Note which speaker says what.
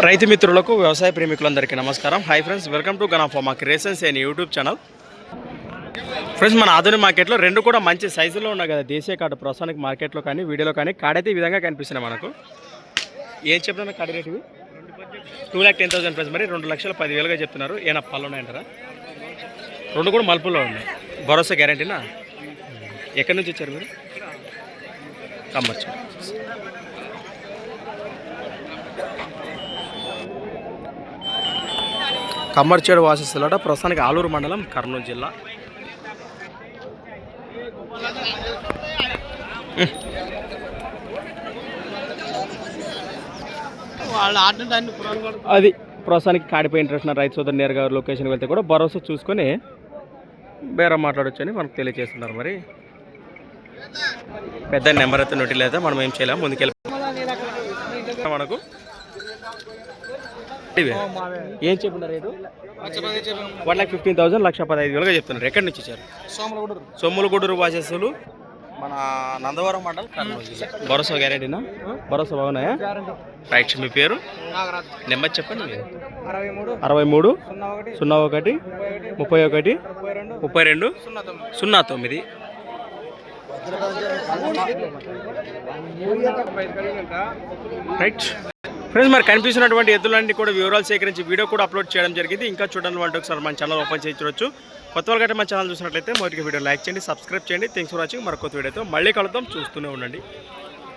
Speaker 1: రైతు మిత్రులకు వ్యవసాయ ప్రేమికులందరికీ నమస్కారం. Hi friends, welcome to Gana pharma creations and YouTube channel. Friends, మన ఆధునిక మార్కెట్లో రెండు కూడా మంచి సైజులో ఉన్నాయి కదా. దేశీయ కార్డు ప్రస్తుతానికి మార్కెట్లో కానీ వీడియోలో కానీ కాడైతే ఈ విధంగా కనిపిస్తున్నాయి మనకు. ఏం చెప్తున్నా కాడి రేటు? 2,10,000 ప్రైస్. మరి 2,10,000గా చెప్తున్నారు. ఏనా పళ్ళు ఉన్నాయంటారా? రెండు కూడా మలుపుల్లో ఉన్నాయి. భరోసా గ్యారంటీనా? ఎక్కడి నుంచి వచ్చారు మీరు? కమ్మచ్చు. కమ్మర్చేడు వాసిస్తులట. ప్రస్తుతానికి ఆలూరు మండలం, కర్నూలు జిల్లా. అది ప్రస్తుతానికి కాడిపోయి ఇంట్రెస్ట్ రైతు సోదరు నేరుగా లొకేషన్కి వెళ్తే కూడా భరోసా చూసుకొని బేరం మాట్లాడొచ్చని మనకు తెలియజేస్తున్నారు. మరి పెద్ద నెంబర్ అయితే నోటి లేదా, మనం ఏం చేయలేము. ముందుకెళ్ళి మనకు ఏం చెప్తున్నారు రేటు? 1,15,000, 1,15,000గా చెప్తున్నారు. ఎక్కడి నుంచి వచ్చారు? సొమ్ములగూడూరు వాసేసులు, మన నందవరం మండలం, కర్నూలు జిల్లా. భరోసా గ్యారెంటీనా? భరోసా బాగున్నాయా? రైట్. మీ పేరు, నెంబర్ చెప్పండి. 63 01 31 32 09. రైట్ ఫ్రెండ్స్, మరి కనిపిస్తున్నటువంటి ఎద్దులన్నీ కూడా వివరాలు సేకరించి వీడియో కూడా అప్లోడ్ చేయడం జరిగింది. ఇంకా చూడండి అంటే ఒకసారి మన ఛానల్ ఓపెన్ చేసి చూడొచ్చు. కొత్త వాళ్ళు గట్రా మన ఛానల్ చూసినట్లయితే మొదటి వీడియో లైక్ చేయండి, సబ్స్క్రైబ్ చేయండి. Thanks for watching. మరి కొత్త వీడియోతో మళ్ళీ కలుద్దాం. చూస్తూనే ఉండండి.